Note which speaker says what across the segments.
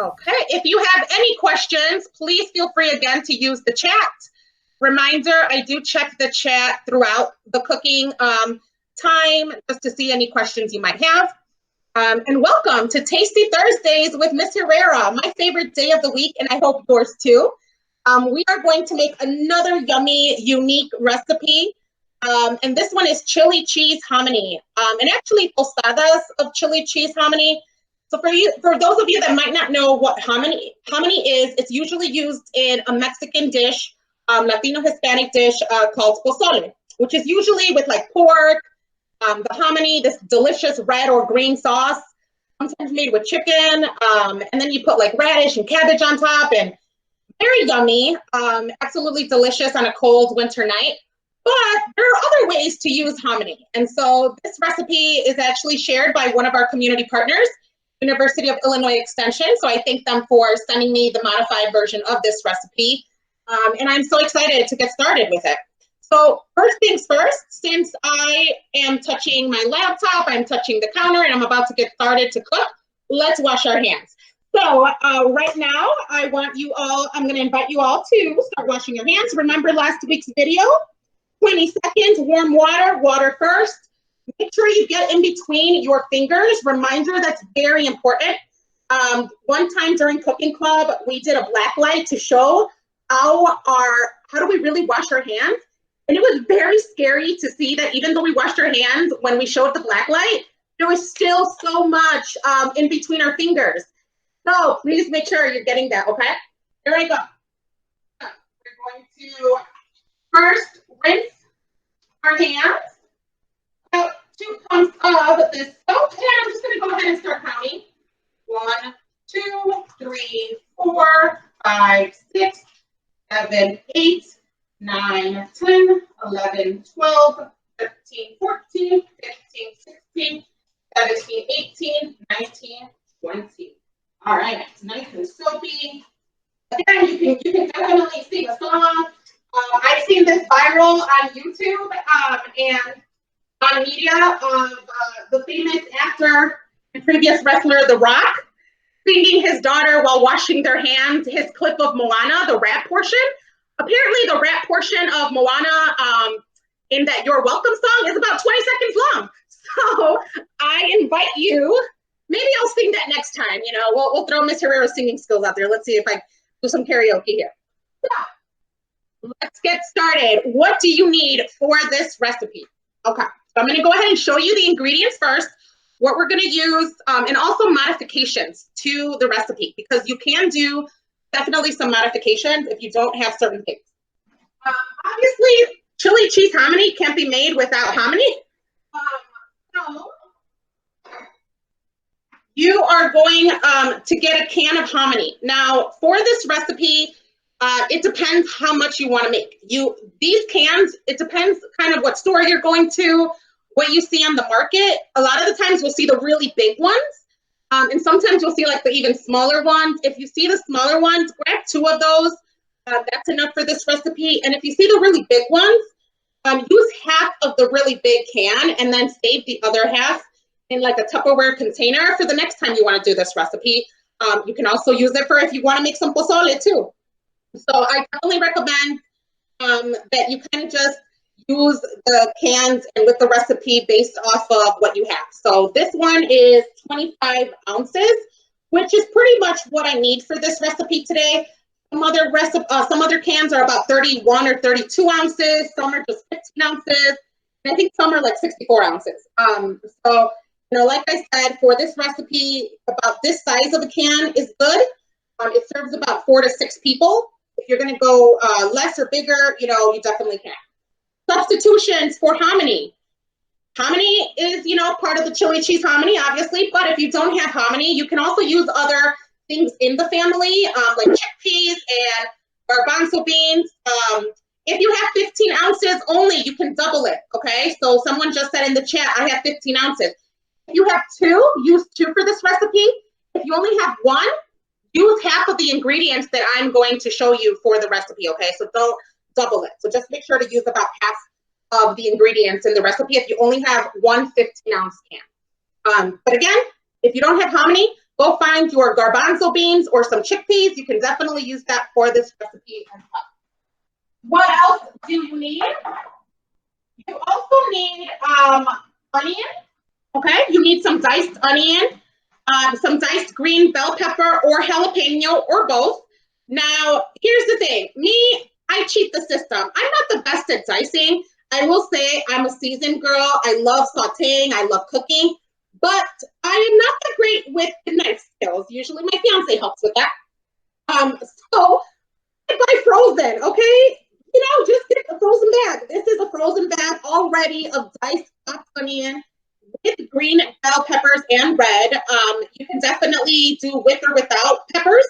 Speaker 1: Okay, if you have any questions, please feel free again to use the chat. Reminder, I do check the chat throughout the cooking time just to see any questions you might have. And welcome to Tasty Thursdays with Miss Herrera, my favorite day of the week, and I hope yours too. We are going to make another yummy, unique recipe. And this one is chili cheese hominy, and actually tostadas of chili cheese hominy. So for those of you that might not know what hominy is, it's usually used in a Mexican dish, Latino Hispanic dish called pozole, which is usually with like pork, the hominy, this delicious red or green sauce, sometimes made with chicken, and then you put like radish and cabbage on top, and very yummy, absolutely delicious on a cold winter night. But there are other ways to use hominy. And so this recipe is actually shared by one of our community partners, University of Illinois Extension. So I thank them for sending me the modified version of this recipe. And I'm so excited to get started with it. So first things first, since I am touching my laptop, I'm touching the counter, and I'm about to get started to cook, let's wash our hands. So right now, I'm going to invite you all to start washing your hands. Remember last week's video? 20 seconds, warm water first. Make sure you get in between your fingers. Reminder, that's very important. One time during Cooking Club, we did a black light to show how do we really wash our hands. And it was very scary to see that even though we washed our hands, when we showed the black light, there was still so much in between our fingers. So please make sure you're getting that, okay? Here I go. We're going to first rinse our hands. About 2 pumps of this soap. And I'm just going to go ahead and start counting. 1, 2, 3, 4, 5, 6, 7, 8, 9, 10, 11, 12, 13, 14, 15, 16, 17, 18, 19, 20. All right, it's nice and soapy. Again, you can definitely sing a song. I've seen this viral on YouTube and on media of the famous actor and previous wrestler, The Rock, singing his daughter while washing their hands, his clip of Moana, the rap portion. Apparently, the rap portion of Moana in that You're Welcome song is about 20 seconds long. So I invite you, maybe I'll sing that next time. You know, we'll throw Miss Herrera's singing skills out there. Let's see if I do some karaoke here. So let's get started. What do you need for this recipe? Okay, so I'm going to go ahead and show you the ingredients first, what we're going to use, and also modifications to the recipe, because you can do definitely some modifications if you don't have certain things. Obviously, chili cheese hominy can't be made without hominy. So you are going to get a can of hominy. Now, for this recipe, it depends how much you want to make. These cans, it depends kind of what store you're going to, what you see on the market. A lot of the times we'll see the really big ones. And sometimes you'll see like the even smaller ones. If you see the smaller ones, grab 2 of those. That's enough for this recipe. And if you see the really big ones, use half of the really big can and then save the other half in like a Tupperware container for the next time you want to do this recipe. You can also use it for if you want to make some pozole too. So I definitely recommend that you kind of just use the cans and with the recipe based off of what you have. So this one is 25 ounces, which is pretty much what I need for this recipe today. Some other cans are about 31 or 32 ounces. Some are just 15 ounces. And I think some are like 64 ounces. So, you know, like I said, for this recipe, about this size of a can is good. It serves about 4 to 6 people. If you're going to go less or bigger, you know, you definitely can. Substitutions for hominy. Hominy is, you know, part of the chili cheese hominy, obviously, but if you don't have hominy, you can also use other things in the family, like chickpeas and garbanzo beans. If you have 15 ounces only, you can double it, okay? So someone just said in the chat, I have 15 ounces. If you have 2, use 2 for this recipe. If you only have 1, use half of the ingredients that I'm going to show you for the recipe, okay? So don't double it. So just make sure to use about half of the ingredients in the recipe if you only have one 15-ounce can. But again, if you don't have hominy, go find your garbanzo beans or some chickpeas. You can definitely use that for this recipe as well. What else do you need? You also need onion. Okay, you need some diced onion, some diced green bell pepper or jalapeno or both. Now, here's the thing. I cheat the system. I'm not the best at dicing. I will say I'm a seasoned girl. I love sauteing. I love cooking. But I am not that great with the knife skills. Usually my fiance helps with that. So I buy frozen, okay? Just get a frozen bag. This is a frozen bag already of diced chopped onion with green bell peppers and red. You can definitely do with or without peppers.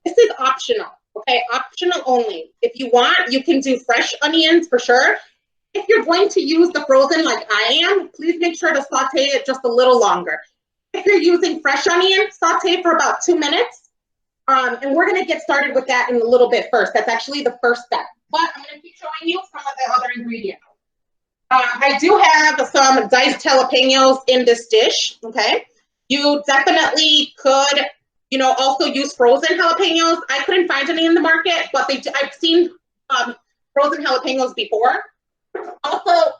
Speaker 1: This is optional, okay? Optional only. If you want, you can do fresh onions for sure. If you're going to use the frozen like I am, please make sure to saute it just a little longer. If you're using fresh onion, saute for about 2 minutes. And we're gonna get started with that in a little bit first. That's actually the first step. But I'm gonna keep showing you some of the other ingredients. I do have some diced jalapenos in this dish, okay? You definitely could, also use frozen jalapenos. I couldn't find any in the market, but I've seen frozen jalapenos before. Also,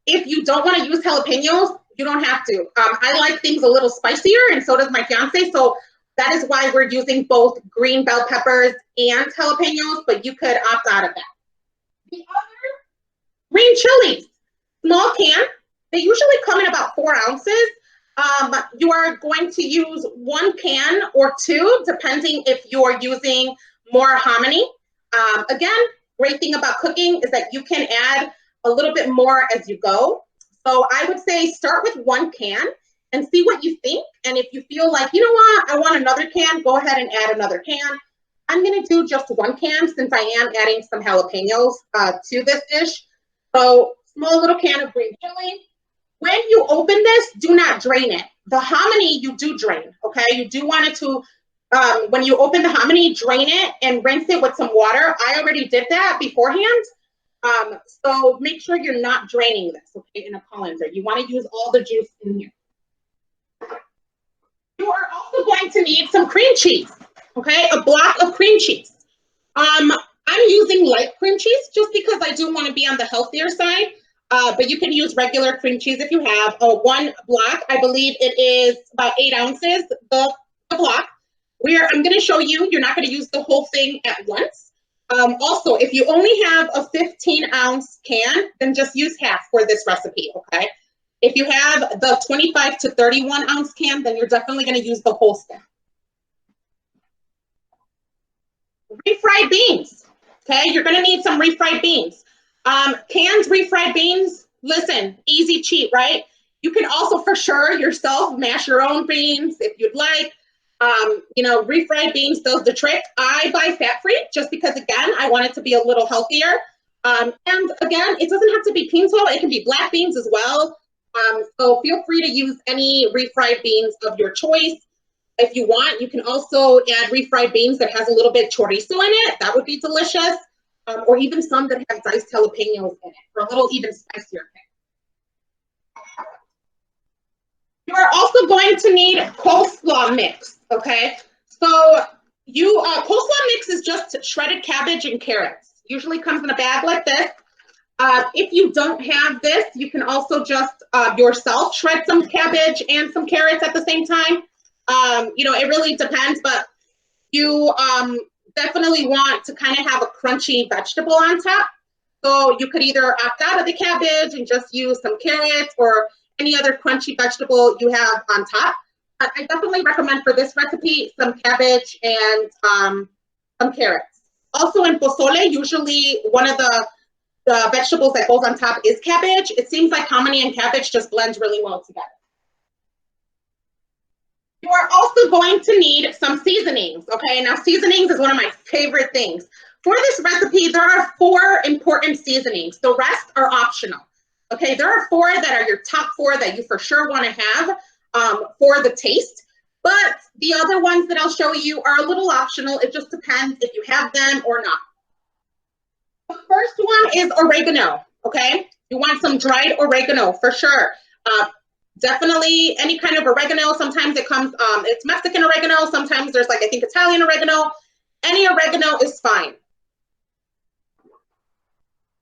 Speaker 1: if you don't want to use jalapenos, you don't have to. I like things a little spicier, and so does my fiance. So that is why we're using both green bell peppers and jalapenos, but you could opt out of that. The other, green chilies, small can. They usually come in about 4 ounces. You are going to use 1 can or 2, depending if you're using more hominy. Again, great thing about cooking is that you can add a little bit more as you go. So I would say start with 1 can and see what you think. And if you feel like, you know what, I want another can, go ahead and add another can. I'm gonna do just 1 can since I am adding some jalapenos to this dish. So small little can of green chili. When you open this, do not drain it. The hominy you do drain, okay? You do want it to, when you open the hominy, drain it and rinse it with some water. I already did that beforehand. So make sure you're not draining this, okay, in a colander. You want to use all the juice in here. You are also going to need some cream cheese, okay, a block of cream cheese. I'm using light cream cheese just because I do want to be on the healthier side, but you can use regular cream cheese if you have. 1 block, I believe it is about 8 ounces, the block. I'm going to show you, you're not going to use the whole thing at once. Also, if you only have a 15-ounce can, then just use half for this recipe, okay? If you have the 25 to 31-ounce can, then you're definitely going to use the whole stick. Refried beans, okay? You're going to need some refried beans. Canned refried beans, listen, easy, cheap, right? You can also, for sure, yourself mash your own beans if you'd like. Refried beans does the trick. I buy fat-free just because, again, I want it to be a little healthier. And again, it doesn't have to be pinto. It can be black beans as well. So feel free to use any refried beans of your choice. If you want, you can also add refried beans that has a little bit chorizo in it. That would be delicious. Or even some that have diced jalapenos in it for a little even spicier thing. You are also going to need coleslaw mix, okay? So coleslaw mix is just shredded cabbage and carrots. Usually comes in a bag like this. If you don't have this, you can also just yourself shred some cabbage and some carrots at the same time. It really depends, but you definitely want to kind of have a crunchy vegetable on top. So you could either opt out of the cabbage and just use some carrots or any other crunchy vegetable you have on top. But I definitely recommend for this recipe some cabbage and some carrots. Also in pozole, usually one of the vegetables that goes on top is cabbage. It seems like hominy and cabbage just blend really well together. You are also going to need some seasonings, okay? Now, seasonings is one of my favorite things. For this recipe, there are 4 important seasonings. The rest are optional, okay? There are 4 that are your top 4 that you for sure want to have for the taste, but the other ones that I'll show you are a little optional. It just depends if you have them or not. The first one is oregano, okay? You want some dried oregano for sure. Definitely any kind of oregano. Sometimes it comes, it's Mexican oregano. Sometimes there's like, I think Italian oregano. Any oregano is fine.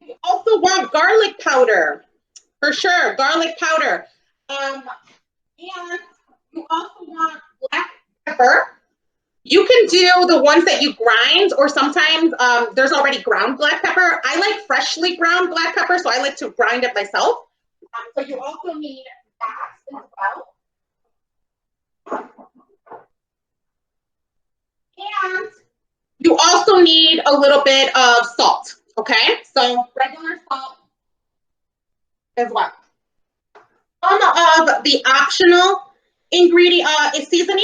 Speaker 1: You also want garlic powder, for sure, garlic powder. And you also want black pepper. You can do the ones that you grind, or sometimes there's already ground black pepper. I like freshly ground black pepper, so I like to grind it myself. So you also need that as well. And you also need a little bit of salt, okay? So regular salt as well. Some of the optional ingredient seasonings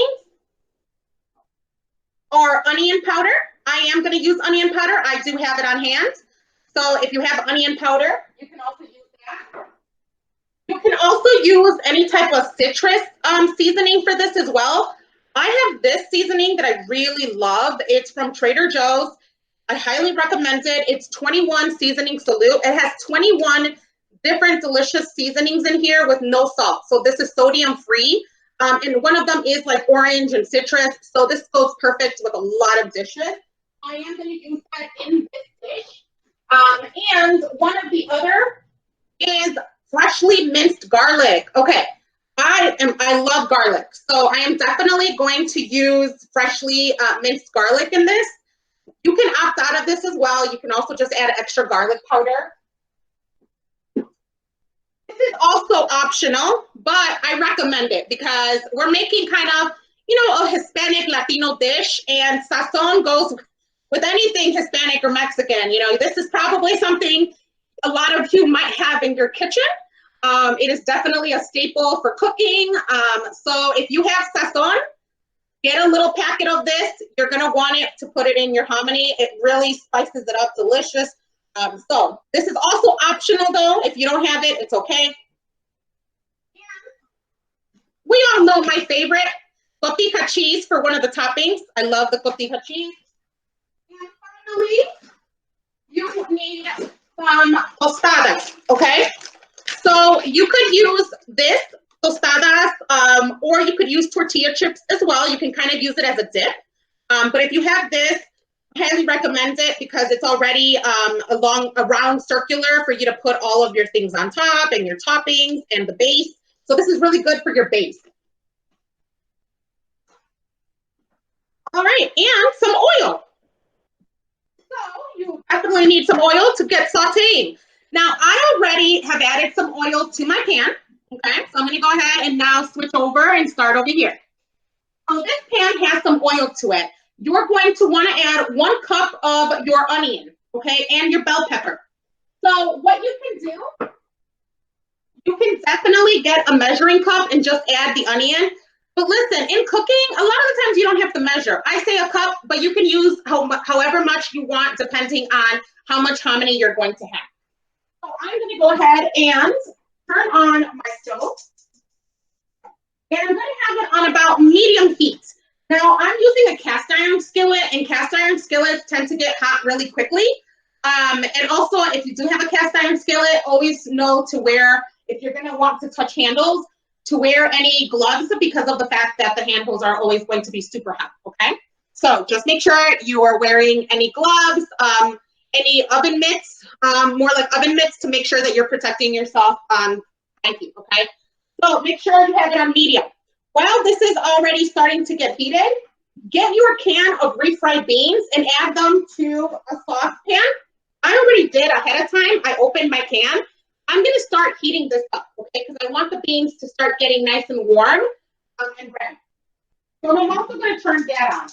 Speaker 1: are onion powder. I am going to use onion powder. I do have it on hand. So if you have onion powder, you can also use that. You can also use any type of citrus seasoning for this as well. I have this seasoning that I really love. It's from Trader Joe's. I highly recommend it. It's 21 seasoning salute. It has 21 different delicious seasonings in here with no salt. So this is sodium free. And one of them is like orange and citrus. So this goes perfect with a lot of dishes. I am going to use that in this dish. And one of the other is freshly minced garlic. Okay, I love garlic. So I am definitely going to use freshly minced garlic in this. You can opt out of this as well. You can also just add extra garlic powder. This is also optional, but I recommend it because we're making kind of, you know, a Hispanic Latino dish, and sazon goes with anything Hispanic or Mexican. You know, this is probably something a lot of you might have in your kitchen. It is definitely a staple for cooking. So if you have sazon, get a little packet of this. You're gonna want it to put it in your hominy. It really spices it up, delicious. So this is also optional though. If you don't have it, it's okay. And we all know my favorite, cotija cheese for one of the toppings. I love the cotija cheese. And finally, you need some tostadas, okay? So you could use this, tostadas, or you could use tortilla chips as well. You can kind of use it as a dip. But if you have this, highly recommend it because it's already a round circular for you to put all of your things on top and your toppings and the base. So this is really good for your base. All right, and some oil. So you definitely need some oil to get sauteing. Now I already have added some oil to my pan. Okay, so I'm gonna go ahead and now switch over and start over here. So this pan has some oil to it. You're going to want to add 1 cup of your onion, okay, and your bell pepper. So what you can do, you can definitely get a measuring cup and just add the onion. But listen, in cooking, a lot of the times you don't have to measure. I say a cup, but you can use however much you want depending on how much hominy you're going to have. So I'm going to go ahead and turn on my stove. And I'm going to have it on about medium heat. Now, I'm using a cast iron skillet, and cast iron skillets tend to get hot really quickly. And also, if you do have a cast iron skillet, always know to wear, if you're going to want to touch handles, to wear any gloves because of the fact that the handles are always going to be super hot, okay? So just make sure you are wearing any gloves, any oven mitts, more like oven mitts to make sure that you're protecting yourself on high heat, okay? So make sure you have it on medium. While this is already starting to get heated, get your can of refried beans and add them to a saucepan. I already did ahead of time. I opened my can. I'm going to start heating this up, okay, because I want the beans to start getting nice and warm and red. So I'm also going to turn that on.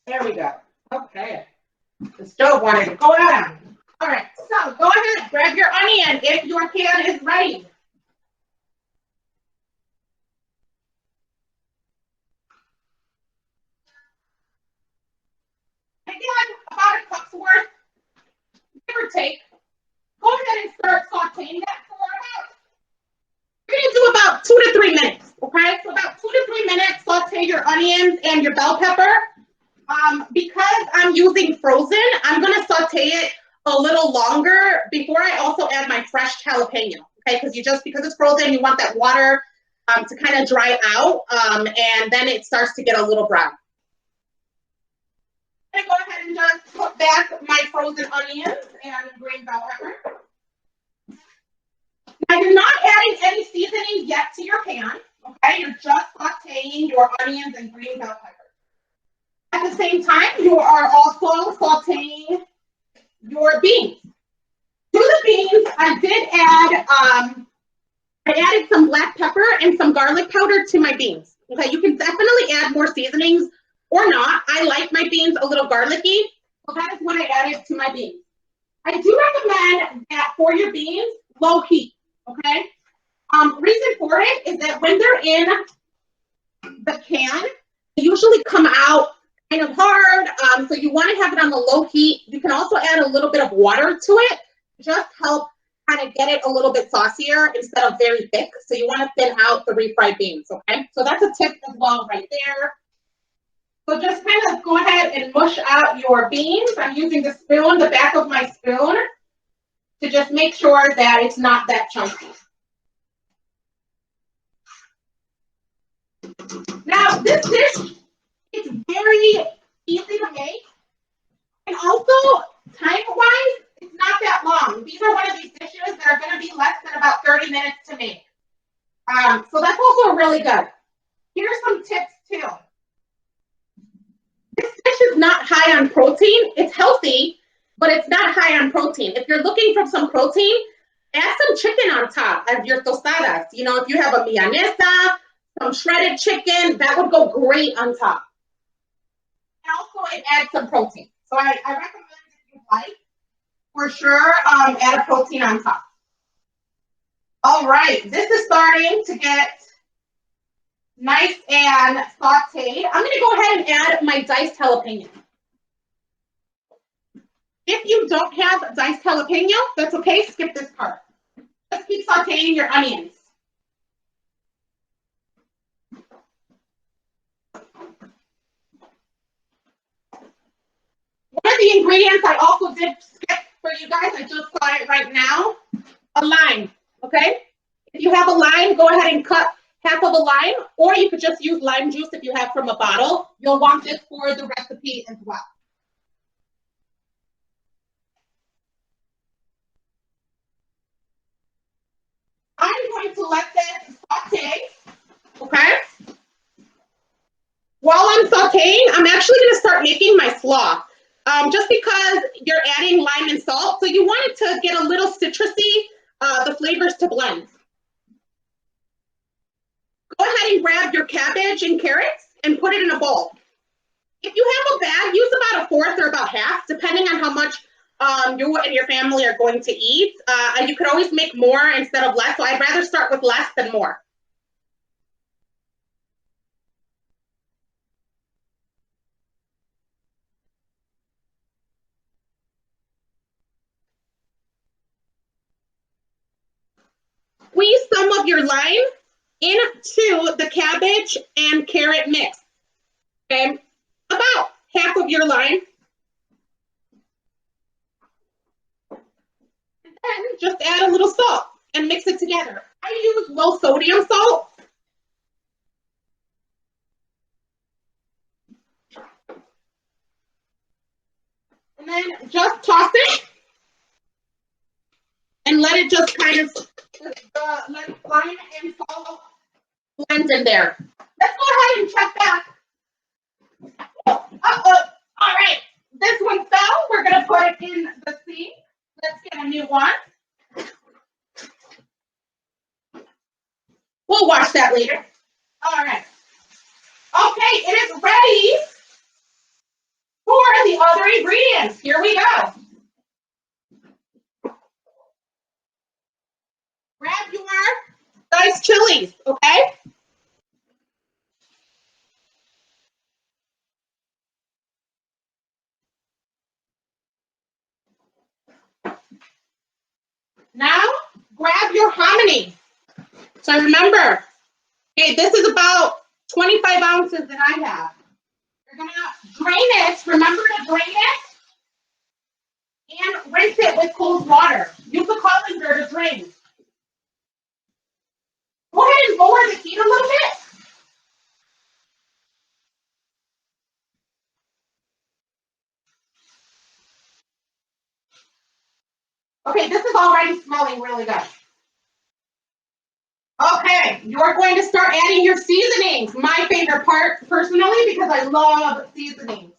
Speaker 1: There we go. Okay. The stove wanted to go out. All right, so go ahead, grab your onion if your pan is ready. Again, about a cup's worth, give or take. Go ahead and start sauteing that for about, you're gonna do about 2 to 3 minutes, okay? So about 2 to 3 minutes, saute your onions and your bell pepper. because I'm using frozen, I'm gonna saute it a little longer before I also add my fresh jalapeno, okay? Because because it's frozen, you want that water to kind of dry out, and then it starts to get a little brown. I'm gonna go ahead and just put back my frozen onions and green bell pepper. Now you're not adding any seasoning yet to your pan, okay? You're just sauteing your onions and green bell pepper. At the same time, you are also sauteing your beans. To the beans, I did add, I added some black pepper and some garlic powder to my beans. Okay, you can definitely add more seasonings or not. I like my beans a little garlicky, so that is what I added to my beans. I do recommend that for your beans, low heat, okay? Reason for it is that when they're in the can, they usually come out kind of hard, so you want to have it on the low heat. You can also add a little bit of water to it, just help kind of get it a little bit saucier instead of very thick. So you want to thin out the refried beans, okay? So that's a tip as well right there. So just kind of go ahead and mush out your beans. I'm using the spoon, the back of my spoon, to just make sure that it's not that chunky. Now this dish, it's very easy to make, and also time-wise, it's not that long. These are one of these dishes that are going to be less than about 30 minutes to make. So that's also really good. Here's some tips too. This dish is not high on protein. It's healthy, but it's not high on protein. If you're looking for some protein, add some chicken on top of your tostadas. You know, if you have a milanesa, some shredded chicken, that would go great on top. And also it adds some protein. So I recommend if you like, for sure, add a protein on top. All right, this is starting to get nice and sauteed. I'm gonna go ahead and add my diced jalapeno. If you don't have diced jalapeno, that's okay, skip this part. Just keep sauteing your onions. One of the ingredients I also did skip for you guys, I just saw it right now, a lime, okay? If you have a lime, go ahead and cut half of a lime, or you could just use lime juice if you have from a bottle. You'll want this for the recipe as well. I'm going to let this saute, okay? While I'm sauteing, I'm actually gonna start making my slaw. Just because you're adding lime and salt, so you want it to get a little citrusy, the flavors to blend. Go ahead and grab your cabbage and carrots and put it in a bowl. If you have a bag, use about a fourth or about half, depending on how much you and your family are going to eat. You could always make more instead of less, so I'd rather start with less than more. Squeeze some of your lime into the cabbage and carrot mix. Okay, about half of your lime. And then just add a little salt and mix it together. I use low sodium salt. And then just toss it and let it just kind of let lime and salt blend in there. Let's go ahead and check back. All right, this one fell. We're gonna put it in the sink. Let's get a new one. We'll wash that later. All right. Okay, it is ready for the other ingredients. Here we go. Grab your diced chilies, okay? Now, grab your hominy. So remember, okay, this is about 25 ounces that I have. You're gonna drain it. Remember to drain it and rinse it with cold water. Use the colander to drain. Go ahead and lower the heat a little bit. Okay, this is already smelling really good. Okay, you're going to start adding your seasonings. My favorite part, personally, because I love seasonings.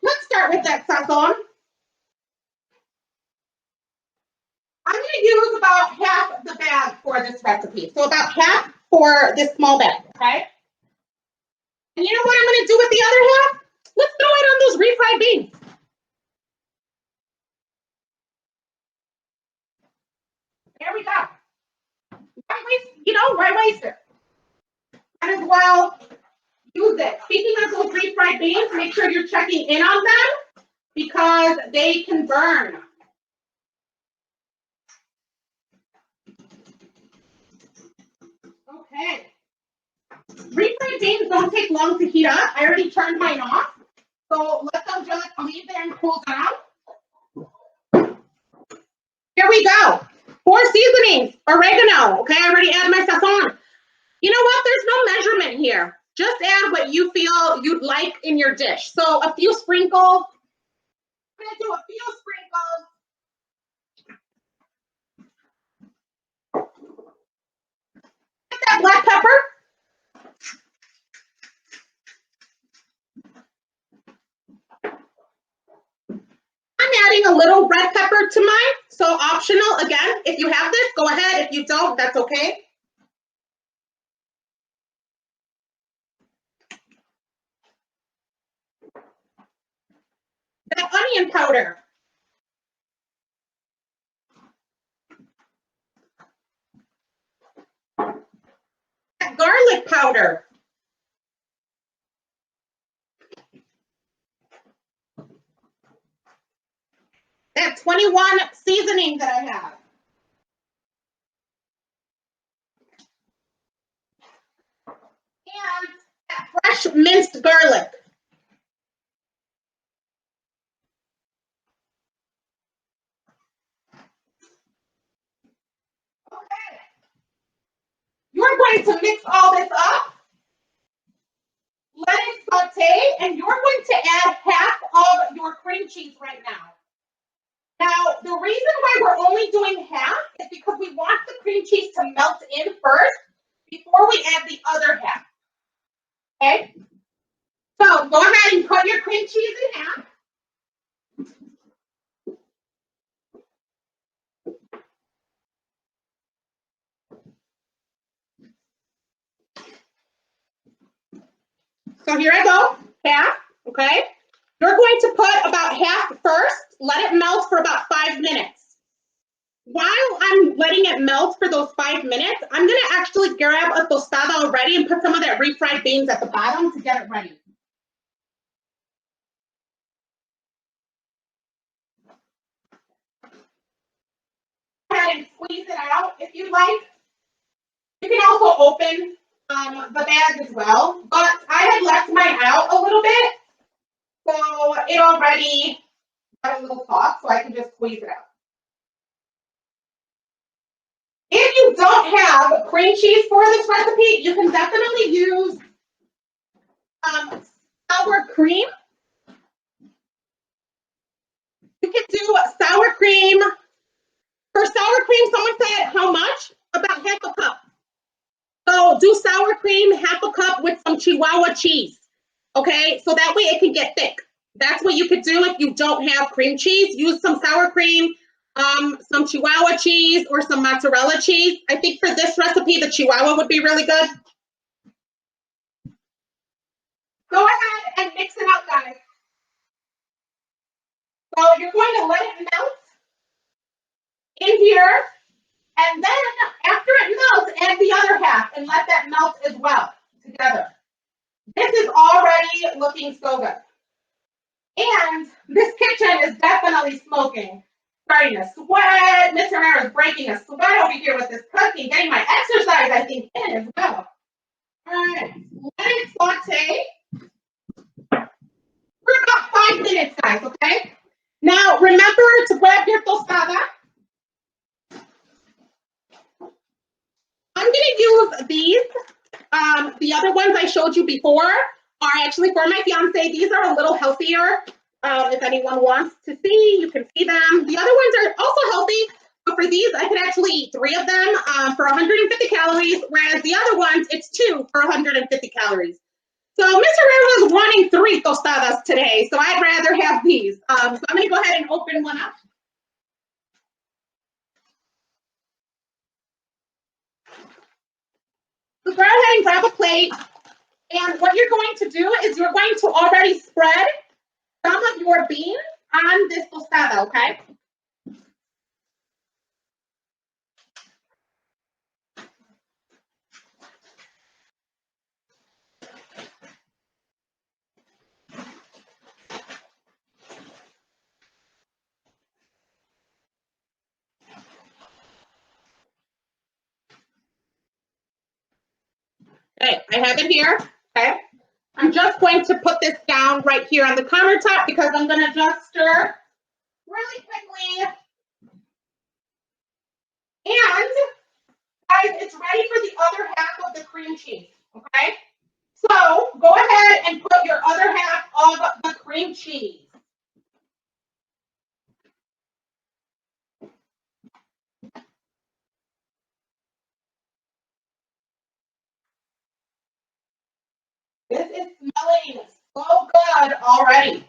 Speaker 1: Let's start with that sazon. I'm going to use about half the bag for this recipe. So about half for this small bag, okay? And you know what I'm going to do with the other half? Let's throw it on those refried beans. There we go. Why waste it? Might as well use it. Speaking of those refried beans, make sure you're checking in on them because they can burn. Okay. Refried beans don't take long to heat up. I already turned mine off. So let them just leave there and cool down. Here we go. 4 seasonings, oregano. Okay, I already added my sazon. You know what? There's no measurement here. Just add what you feel you'd like in your dish. So a few sprinkles. I'm going to do a few sprinkles. Get that black pepper. I'm adding a little red pepper to mine. So optional, again, if you have this, go ahead. If you don't, that's okay. That onion powder. That garlic powder. That 21 seasoning that I have. And that fresh minced garlic. Okay. You're going to mix all this up. Let it saute, and you're going to add half of your cream cheese right now. Now, the reason why we're only doing half is because we want the cream cheese to melt in first before we add the other half. Okay? So go ahead and cut your cream cheese in half. So here I go, half, okay? You're going to put about half first, let it melt for about 5 minutes. While I'm letting it melt for those 5 minutes, I'm gonna actually grab a tostada already and put some of that refried beans at the bottom to get it ready. Go ahead and squeeze it out if you like. You can also open the bag as well, but I had left mine out a little bit, so it already got a little soft, so I can just squeeze it out. If you don't have cream cheese for this recipe, you can definitely use sour cream. You can do sour cream. For sour cream, someone said how much? About half a cup. So do sour cream, half a cup with some Chihuahua cheese. Okay, so that way it can get thick. That's what you could do if you don't have cream cheese. Use some sour cream, some Chihuahua cheese, or some mozzarella cheese. I think for this recipe, the Chihuahua would be really good. Go ahead and mix it up, guys. So you're going to let it melt in here, and then after it melts, add the other half and let that melt as well together. This is already looking so good. And this kitchen is definitely smoking. Starting to sweat. Miss Herrera is breaking a sweat over here with this cooking, getting my exercise, I think, in as well. All right. Let it saute for about 5 minutes, guys, okay? Now, remember to grab your tostada. I'm going to use these. The other ones I showed you before are actually for my fiance. These are a little healthier. If anyone wants to see, you can see them. The other ones are also healthy, but for these, I could actually eat 3 of them for 150 calories, whereas the other ones, it's 2 for 150 calories. So Miss Herrera was wanting 3 tostadas today, so I'd rather have these. So I'm going to go ahead and open one up. So go ahead and grab a plate. And what you're going to do is you're going to already spread some of your beans on this tostada, okay? Okay, I have it here, okay? I'm just going to put this down right here on the countertop because I'm going to just stir really quickly. And, guys, it's ready for the other half of the cream cheese, okay? So, go ahead and put your other half of the cream cheese. This is smelling so good already.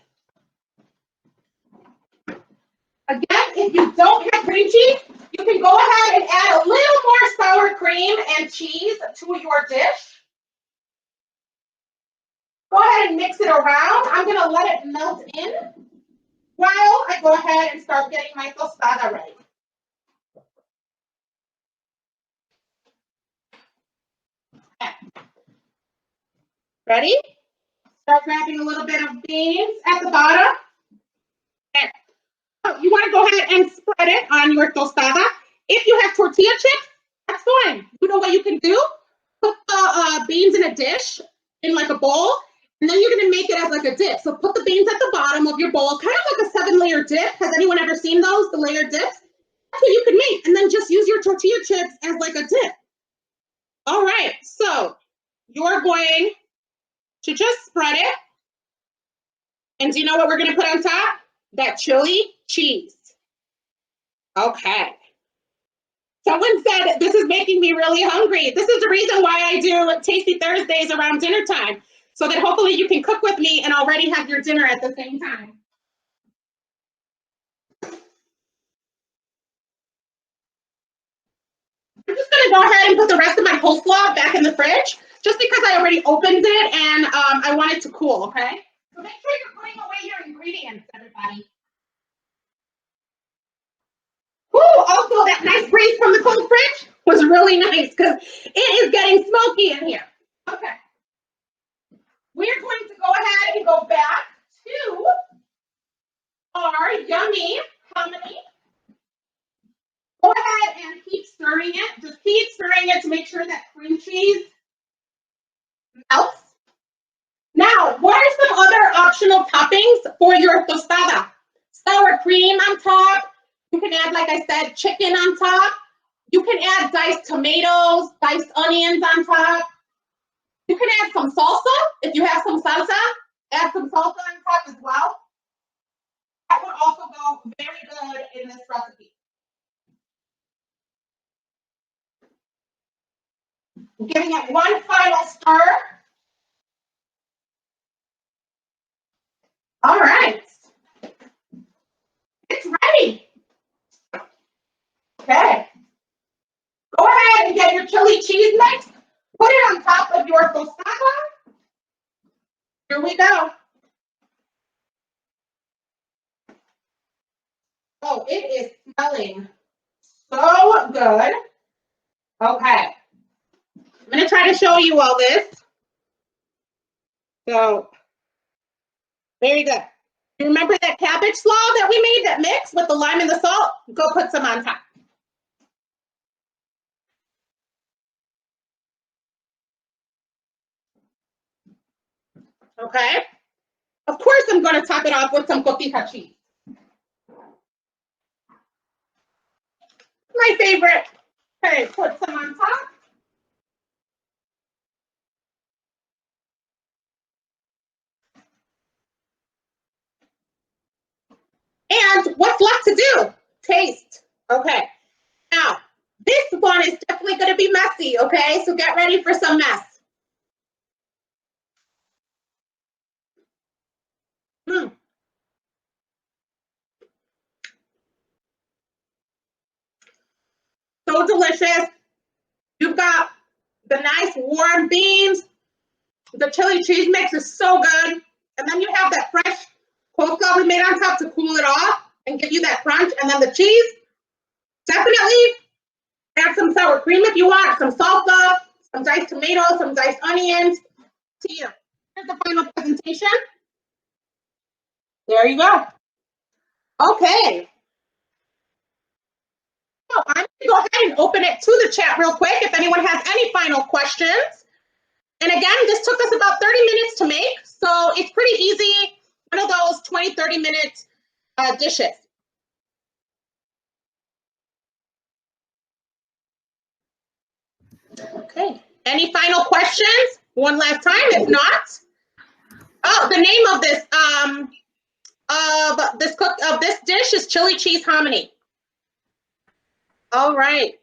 Speaker 1: Again, if you don't have cream cheese, you can go ahead and add a little more sour cream and cheese to your dish. Go ahead and mix it around. I'm going to let it melt in while I go ahead and start getting my tostada ready. Okay. Ready? Start grabbing a little bit of beans at the bottom. Okay. So you want to go ahead and spread it on your tostada. If you have tortilla chips, that's fine. You know what you can do? Put the beans in a dish, in like a bowl, and then you're going to make it as like a dip. So put the beans at the bottom of your bowl, kind of like a 7-layer dip. Has anyone ever seen those, the layered dips? That's what you can make. And then just use your tortilla chips as like a dip. All right, so you're going to just spread it. And do you know what we're going to put on top? That chili cheese. Okay. Someone said, this is making me really hungry. This is the reason why I do Tasty Thursdays around dinner time, so that hopefully you can cook with me and already have your dinner at the same time. I'm just going to go ahead and put the rest of my coleslaw back in the fridge, just because I already opened it and I want it to cool, okay? So make sure you're putting away your ingredients, everybody. Ooh, also that nice breeze from the cold fridge was really nice because it is getting smoky in here. Okay. We're going to go ahead and go back to our yummy hominy. Go ahead and keep stirring it. Just keep stirring it to make sure that cream cheese melts. Now, what are some other optional toppings for your tostada? Sour cream on top. You can add, like I said, chicken on top. You can add diced tomatoes, diced onions on top. You can add some salsa. If you have some salsa, add some salsa on top as well. That would also go very good in this recipe. Giving it one final stir. All right. It's ready. Okay. Go ahead and get your chili cheese mix. Put it on top of your tostada. Here we go. Oh, it is smelling so good. Okay. I'm going to try to show you all this. So, very good. You remember that cabbage slaw that we made, that mix with the lime and the salt? Go put some on top. Okay. Of course, I'm going to top it off with some cotija cheese. My favorite. Okay, put some on top. And what's left to do? Taste. Okay. Now, this one is definitely going to be messy, okay? So get ready for some mess. Mm. So delicious. You've got the nice warm beans. The chili cheese mix is so good. And then you have that fresh coleslaw we made on top to cool it off and give you that crunch. And then the cheese, definitely add some sour cream if you want, some salsa, some diced tomatoes, some diced onions. To you. Here's the final presentation. There you go. Okay. So I'm going to go ahead and open it to the chat real quick if anyone has any final questions. And again, this took us about 30 minutes to make, so it's pretty easy. One of those 20, 30-minute dishes. Okay. Any final questions? One last time, if not. Oh, the name of this dish is chili cheese hominy. All right.